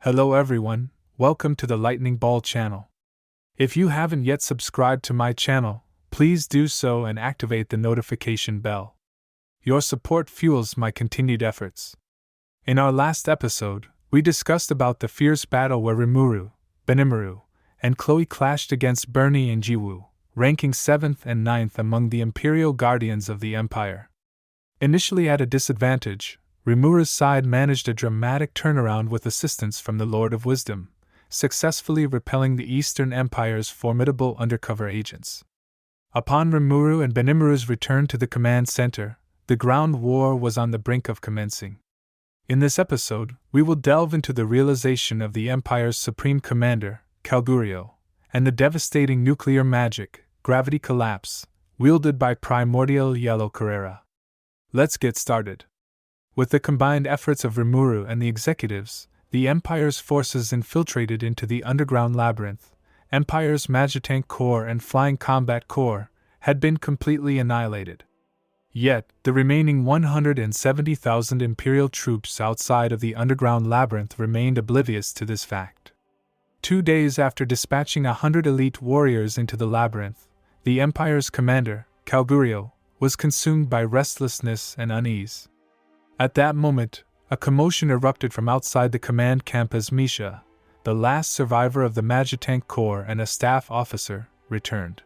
Hello everyone, welcome to the Lightning Ball channel. If you haven't yet subscribed to my channel, please do so and activate the notification bell. Your support fuels my continued efforts. In our last episode, we discussed about the fierce battle where Rimuru, Benimaru, and Chloe clashed against Bernie and Jiwoo, ranking 7th and 9th among the Imperial Guardians of the Empire. Initially at a disadvantage, Rimuru's side managed a dramatic turnaround with assistance from the Lord of Wisdom, successfully repelling the Eastern Empire's formidable undercover agents. Upon Rimuru and Benimaru's return to the command center, the ground war was on the brink of commencing. In this episode, we will delve into the realization of the Empire's supreme commander, Calgurio, and the devastating nuclear magic, gravity collapse, wielded by primordial yellow Carrera. Let's get started. With the combined efforts of Rimuru and the executives, the Empire's forces infiltrated into the underground labyrinth. Empire's Magitank Corps and Flying Combat Corps had been completely annihilated. Yet, the remaining 170,000 Imperial troops outside of the underground labyrinth remained oblivious to this fact. 2 days after dispatching 100 elite warriors into the labyrinth, the Empire's commander, Calgurio, was consumed by restlessness and unease. At that moment, a commotion erupted from outside the command camp as Misha, the last survivor of the Magitank Corps and a staff officer, returned.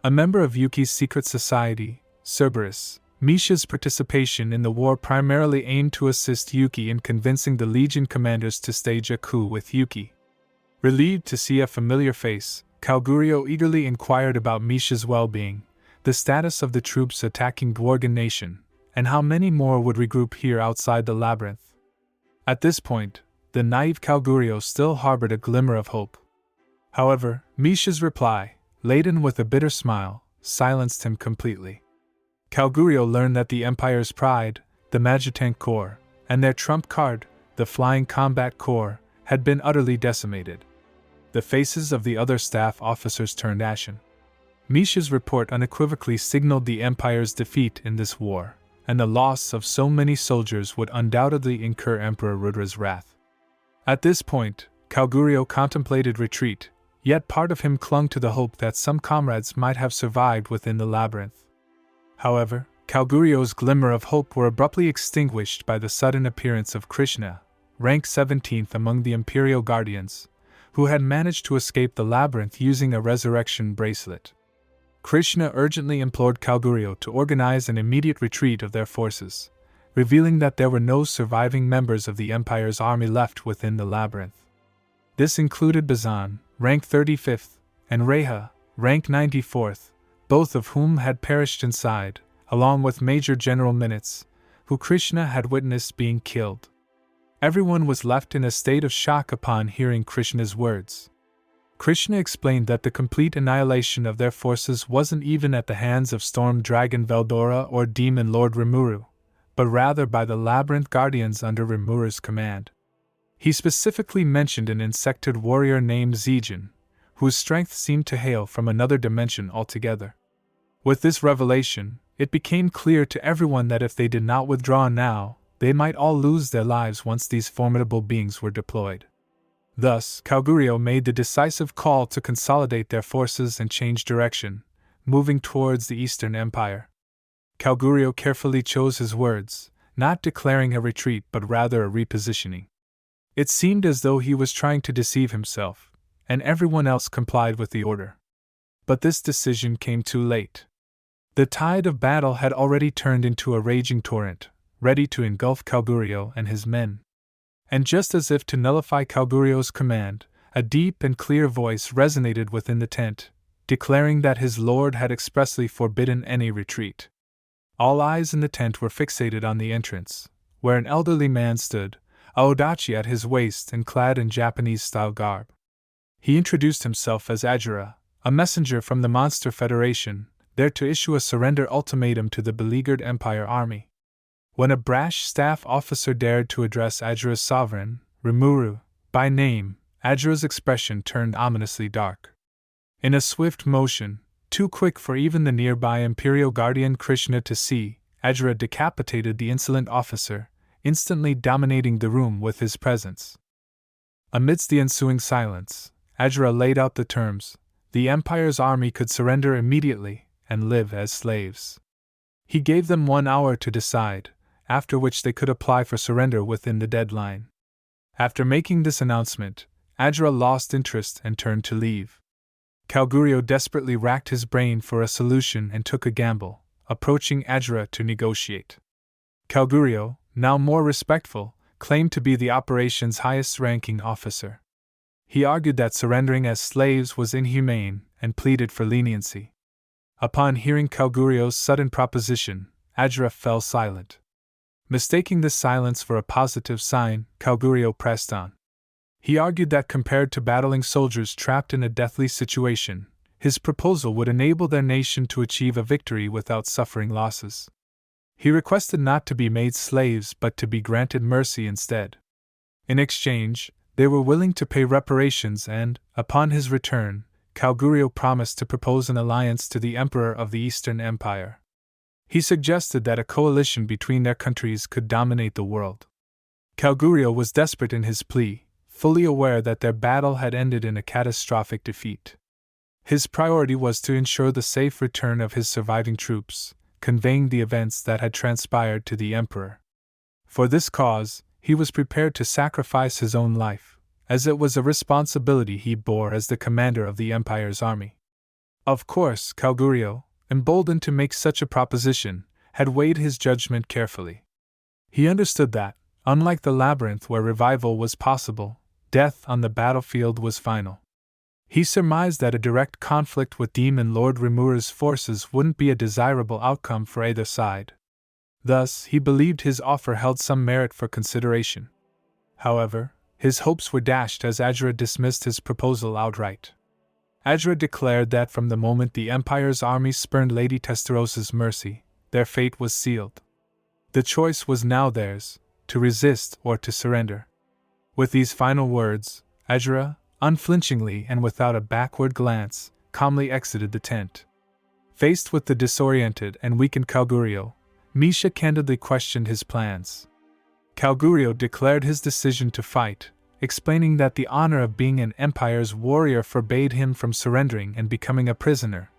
A member of Yuki's secret society, Cerberus, Misha's participation in the war primarily aimed to assist Yuki in convincing the Legion commanders to stage a coup with Yuki. Relieved to see a familiar face, Calgurio eagerly inquired about Misha's well-being, the status of the troops attacking Dworgen Nation, and how many more would regroup here outside the labyrinth. At this point, the naive Calgurio still harbored a glimmer of hope. However, Misha's reply, laden with a bitter smile, silenced him completely. Calgurio learned that the Empire's pride, the Magitank Corps, and their trump card, the Flying Combat Corps, had been utterly decimated. The faces of the other staff officers turned ashen. Misha's report unequivocally signaled the Empire's defeat in this war, and the loss of so many soldiers would undoubtedly incur Emperor Rudra's wrath. At this point, Calgurio contemplated retreat, yet part of him clung to the hope that some comrades might have survived within the labyrinth. However, Calgurio's glimmer of hope were abruptly extinguished by the sudden appearance of Krishna, ranked 17th among the Imperial Guardians, who had managed to escape the labyrinth using a resurrection bracelet. Krishna urgently implored Calgurio to organize an immediate retreat of their forces, revealing that there were no surviving members of the Empire's army left within the labyrinth. This included Bazan, ranked 35th, and Reha, ranked 94th, both of whom had perished inside, along with Major General Minutes, who Krishna had witnessed being killed. Everyone was left in a state of shock upon hearing Krishna's words. Krishna explained that the complete annihilation of their forces wasn't even at the hands of Storm Dragon Veldora or Demon Lord Rimuru, but rather by the Labyrinth Guardians under Rimuru's command. He specifically mentioned an insected warrior named Zijin, whose strength seemed to hail from another dimension altogether. With this revelation, it became clear to everyone that if they did not withdraw now, they might all lose their lives once these formidable beings were deployed. Thus, Calgurio made the decisive call to consolidate their forces and change direction, moving towards the Eastern Empire. Calgurio carefully chose his words, not declaring a retreat but rather a repositioning. It seemed as though he was trying to deceive himself, and everyone else complied with the order. But this decision came too late. The tide of battle had already turned into a raging torrent, ready to engulf Calgurio and his men. And just as if to nullify Calgurio's command, a deep and clear voice resonated within the tent, declaring that his lord had expressly forbidden any retreat. All eyes in the tent were fixated on the entrance, where an elderly man stood, a odachi at his waist and clad in Japanese-style garb. He introduced himself as Ajura, a messenger from the Monster Federation, there to issue a surrender ultimatum to the beleaguered Empire army. When a brash staff officer dared to address Ajura's sovereign, Rimuru, by name, Ajura's expression turned ominously dark. In a swift motion, too quick for even the nearby Imperial Guardian Krishna to see, Ajura decapitated the insolent officer, instantly dominating the room with his presence. Amidst the ensuing silence, Azura laid out the terms. The Empire's army could surrender immediately and live as slaves. He gave them 1 hour to decide, after which they could apply for surrender within the deadline. After making this announcement, Azura lost interest and turned to leave. Calgurio desperately racked his brain for a solution and took a gamble, approaching Azura to negotiate. Calgurio, now more respectful, claimed to be the operation's highest-ranking officer. He argued that surrendering as slaves was inhumane and pleaded for leniency. Upon hearing Calgurio's sudden proposition, Azura fell silent. Mistaking this silence for a positive sign, Calgurio pressed on. He argued that compared to battling soldiers trapped in a deathly situation, his proposal would enable their nation to achieve a victory without suffering losses. He requested not to be made slaves but to be granted mercy instead. In exchange, they were willing to pay reparations and, upon his return, Calgurio promised to propose an alliance to the Emperor of the Eastern Empire. He suggested that a coalition between their countries could dominate the world. Calgurio was desperate in his plea, fully aware that their battle had ended in a catastrophic defeat. His priority was to ensure the safe return of his surviving troops, conveying the events that had transpired to the Emperor. For this cause, he was prepared to sacrifice his own life, as it was a responsibility he bore as the commander of the Empire's army. Of course, Calgurio, emboldened to make such a proposition, had weighed his judgment carefully. He understood that, unlike the labyrinth where revival was possible, death on the battlefield was final. He surmised that a direct conflict with Demon Lord Rimuru's forces wouldn't be a desirable outcome for either side. Thus, he believed his offer held some merit for consideration. However, his hopes were dashed as Azura dismissed his proposal outright. Azura declared that from the moment the Empire's army spurned Lady Testarosa's mercy, their fate was sealed. The choice was now theirs, to resist or to surrender. With these final words, Azura, unflinchingly and without a backward glance, calmly exited the tent. Faced with the disoriented and weakened Calgurio, Misha candidly questioned his plans. Calgurio declared his decision to fight, explaining that the honor of being an Empire's warrior forbade him from surrendering and becoming a prisoner.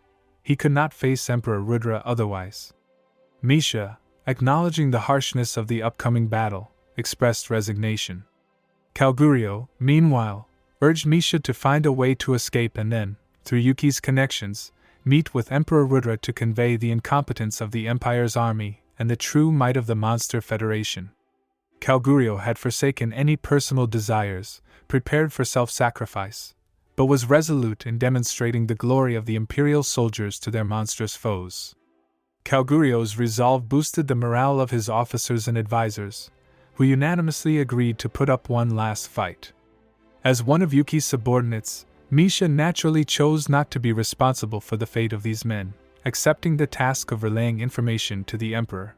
He could not face Emperor Rudra otherwise. Misha, acknowledging the harshness of the upcoming battle, expressed resignation. Calgurio, meanwhile, urged Misha to find a way to escape and then, through Yuki's connections, meet with Emperor Rudra to convey the incompetence of the Empire's army and the true might of the Monster Federation. Calgurio had forsaken any personal desires, prepared for self-sacrifice, but was resolute in demonstrating the glory of the Imperial soldiers to their monstrous foes. Calgurio's resolve boosted the morale of his officers and advisors, who unanimously agreed to put up one last fight. As one of Yuki's subordinates, Misha naturally chose not to be responsible for the fate of these men, accepting the task of relaying information to the Emperor.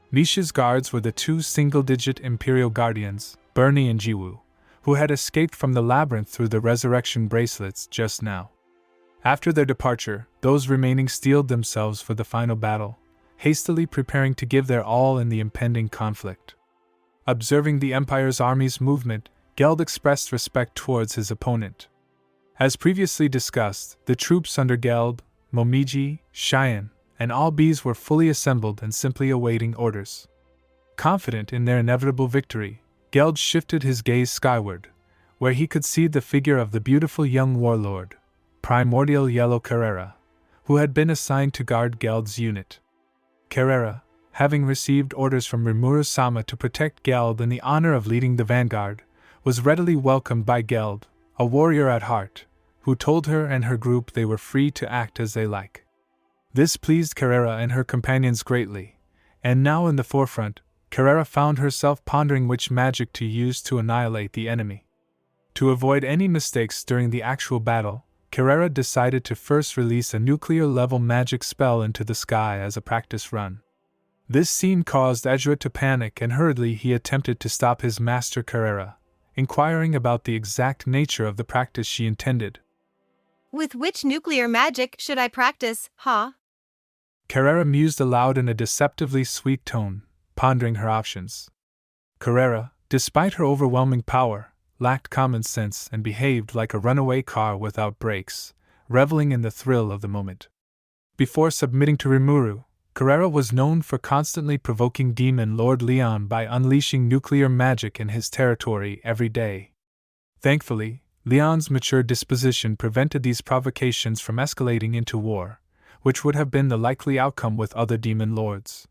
Misha's guards were the 2 single-digit Imperial guardians, Bernie and Jiwoo, who had escaped from the labyrinth through the resurrection bracelets just now. After their departure, those remaining steeled themselves for the final battle, hastily preparing to give their all in the impending conflict. Observing the Empire's army's movement, Geld expressed respect towards his opponent. As previously discussed, the troops under Geld, Momiji, Cheyenne, and all bees were fully assembled and simply awaiting orders. Confident in their inevitable victory, Geld shifted his gaze skyward, where he could see the figure of the beautiful young warlord, Primordial Yellow Carrera, who had been assigned to guard Geld's unit. Carrera, having received orders from Rimuru-sama to protect Geld in the honor of leading the vanguard, was readily welcomed by Geld, a warrior at heart, who told her and her group they were free to act as they like. This pleased Carrera and her companions greatly, and now in the forefront, Carrera found herself pondering which magic to use to annihilate the enemy. To avoid any mistakes during the actual battle, Carrera decided to first release a nuclear-level magic spell into the sky as a practice run. This scene caused Azura to panic and hurriedly he attempted to stop his master Carrera, inquiring about the exact nature of the practice she intended. With which nuclear magic should I practice, huh? Carrera mused aloud in a deceptively sweet tone, pondering her options. Carrera, despite her overwhelming power, lacked common sense and behaved like a runaway car without brakes, reveling in the thrill of the moment. Before submitting to Rimuru, Carrera was known for constantly provoking Demon Lord Leon by unleashing nuclear magic in his territory every day. Thankfully, Leon's mature disposition prevented these provocations from escalating into war, which would have been the likely outcome with other demon lords.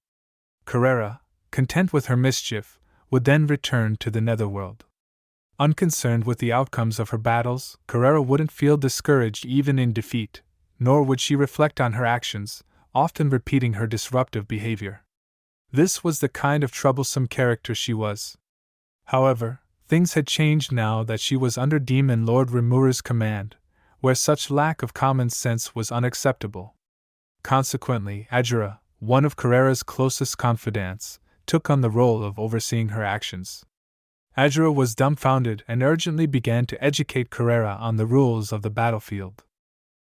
Carrera, content with her mischief, would then return to the netherworld. Unconcerned with the outcomes of her battles, Carrera wouldn't feel discouraged even in defeat, nor would she reflect on her actions, often repeating her disruptive behavior. This was the kind of troublesome character she was. However, things had changed now that she was under Demon Lord Rimuru's command, where such lack of common sense was unacceptable. Consequently, Ajura, one of Carrera's closest confidants, took on the role of overseeing her actions. Ajura was dumbfounded and urgently began to educate Carrera on the rules of the battlefield.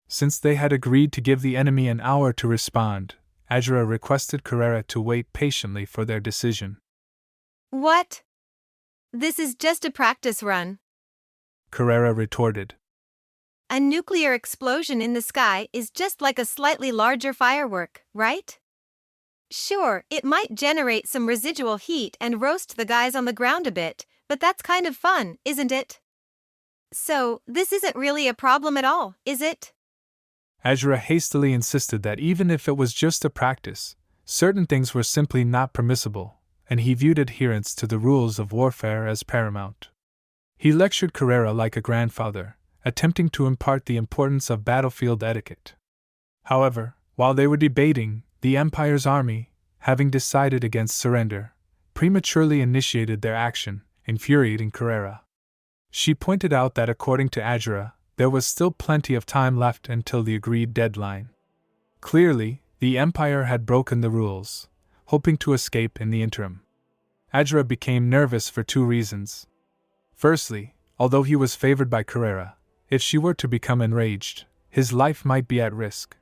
Since they had agreed to give the enemy an hour to respond, Ajura requested Carrera to wait patiently for their decision. What? This is just a practice run, Carrera retorted. A nuclear explosion in the sky is just like a slightly larger firework, right? Sure, it might generate some residual heat and roast the guys on the ground a bit, but that's kind of fun, isn't it? So, this isn't really a problem at all, is it? Ajura hastily insisted that even if it was just a practice, certain things were simply not permissible, and he viewed adherence to the rules of warfare as paramount. He lectured Carrera like a grandfather, attempting to impart the importance of battlefield etiquette. However, while they were debating, the Empire's army, having decided against surrender, prematurely initiated their action, infuriating Carrera. She pointed out that according to Ajura, there was still plenty of time left until the agreed deadline. Clearly, the Empire had broken the rules, hoping to escape in the interim. Ajura became nervous for two reasons. Firstly, although he was favored by Carrera, if she were to become enraged, his life might be at risk.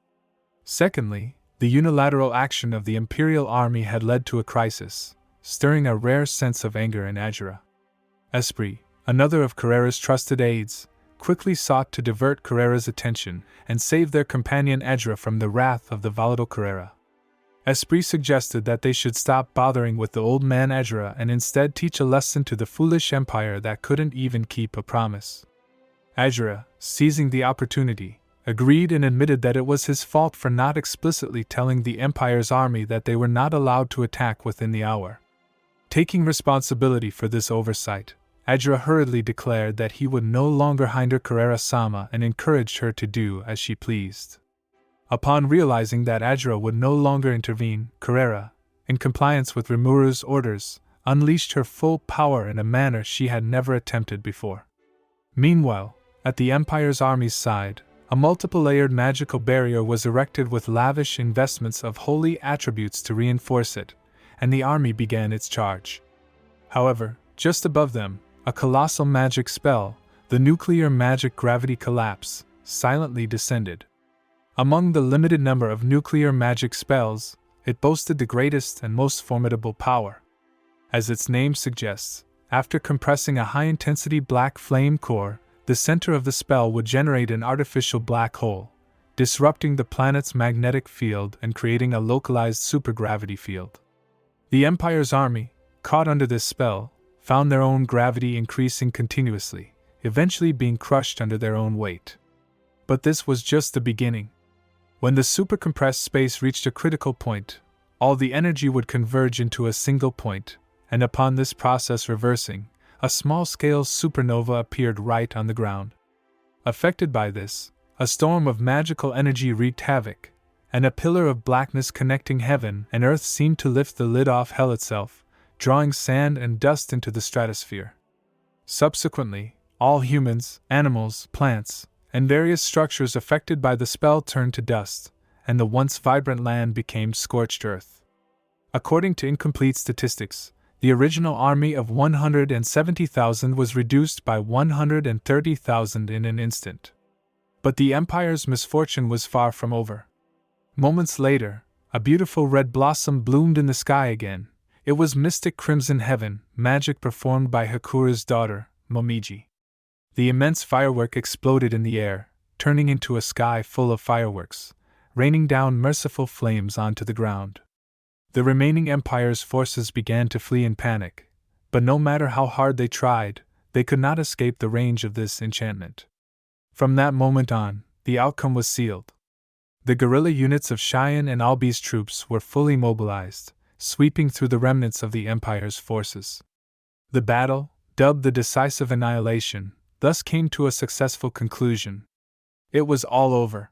Secondly, the unilateral action of the Imperial army had led to a crisis, stirring a rare sense of anger in Ajura. Esprit, another of Carrera's trusted aides, quickly sought to divert Carrera's attention and save their companion Ajura from the wrath of the volatile Carrera. Esprit suggested that they should stop bothering with the old man Ajura and instead teach a lesson to the foolish Empire that couldn't even keep a promise. Ajura, seizing the opportunity, agreed and admitted that it was his fault for not explicitly telling the Empire's army that they were not allowed to attack within the hour. Taking responsibility for this oversight, Ajura hurriedly declared that he would no longer hinder Carrera-sama and encouraged her to do as she pleased. Upon realizing that Ajura would no longer intervene, Carrera, in compliance with Rimuru's orders, unleashed her full power in a manner she had never attempted before. Meanwhile, at the Empire's army's side, a multiple-layered magical barrier was erected with lavish investments of holy attributes to reinforce it, and the army began its charge. However, just above them, a colossal magic spell, the nuclear magic gravity collapse, silently descended. Among the limited number of nuclear magic spells, it boasted the greatest and most formidable power. As its name suggests, after compressing a high-intensity black flame core, the center of the spell would generate an artificial black hole, disrupting the planet's magnetic field and creating a localized supergravity field. The Empire's army, caught under this spell, found their own gravity increasing continuously, eventually being crushed under their own weight. But this was just the beginning. When the supercompressed space reached a critical point, all the energy would converge into a single point, and upon this process reversing, a small-scale supernova appeared right on the ground. Affected by this, a storm of magical energy wreaked havoc, and a pillar of blackness connecting heaven and earth seemed to lift the lid off hell itself, drawing sand and dust into the stratosphere. Subsequently, all humans, animals, plants, and various structures affected by the spell turned to dust, and the once vibrant land became scorched earth. According to incomplete statistics, the original army of 170,000 was reduced by 130,000 in an instant. But the Empire's misfortune was far from over. Moments later, a beautiful red blossom bloomed in the sky again. It was mystic crimson heaven, magic performed by Hakura's daughter, Momiji. The immense firework exploded in the air, turning into a sky full of fireworks, raining down merciful flames onto the ground. The remaining Empire's forces began to flee in panic, but no matter how hard they tried, they could not escape the range of this enchantment. From that moment on, the outcome was sealed. The guerrilla units of Cheyenne and Albi's troops were fully mobilized, sweeping through the remnants of the Empire's forces. The battle, dubbed the Decisive Annihilation, thus came to a successful conclusion. It was all over.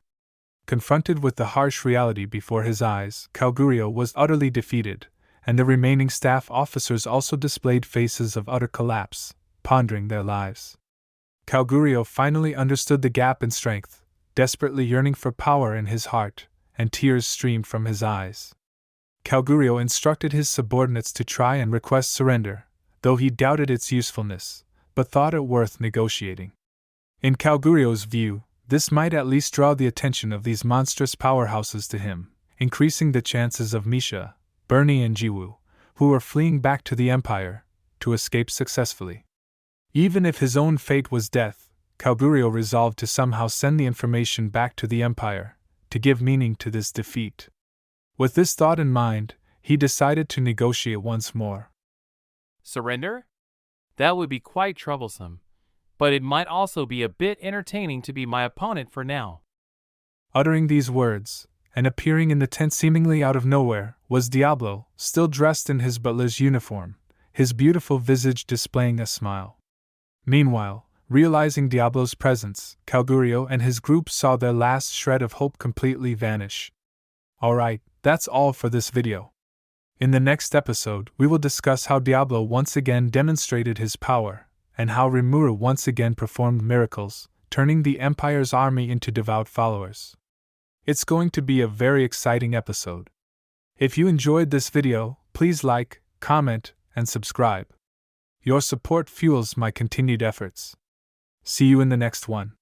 Confronted with the harsh reality before his eyes, Calgurio was utterly defeated, and the remaining staff officers also displayed faces of utter collapse, pondering their lives. Calgurio finally understood the gap in strength, desperately yearning for power in his heart, and tears streamed from his eyes. Calgurio instructed his subordinates to try and request surrender, though he doubted its usefulness, but thought it worth negotiating. In Calgurio's view, this might at least draw the attention of these monstrous powerhouses to him, increasing the chances of Misha, Bernie and Jiwoo, who were fleeing back to the Empire, to escape successfully. Even if his own fate was death, Calgurio resolved to somehow send the information back to the Empire, to give meaning to this defeat. With this thought in mind, he decided to negotiate once more. Surrender? That would be quite troublesome, but it might also be a bit entertaining to be my opponent for now. Uttering these words, and appearing in the tent seemingly out of nowhere, was Diablo, still dressed in his butler's uniform, his beautiful visage displaying a smile. Meanwhile, realizing Diablo's presence, Calgurio and his group saw their last shred of hope completely vanish. Alright, that's all for this video. In the next episode, we will discuss how Diablo once again demonstrated his power, and how Rimuru once again performed miracles, turning the Empire's army into devout followers. It's going to be a very exciting episode. If you enjoyed this video, please like, comment, and subscribe. Your support fuels my continued efforts. See you in the next one.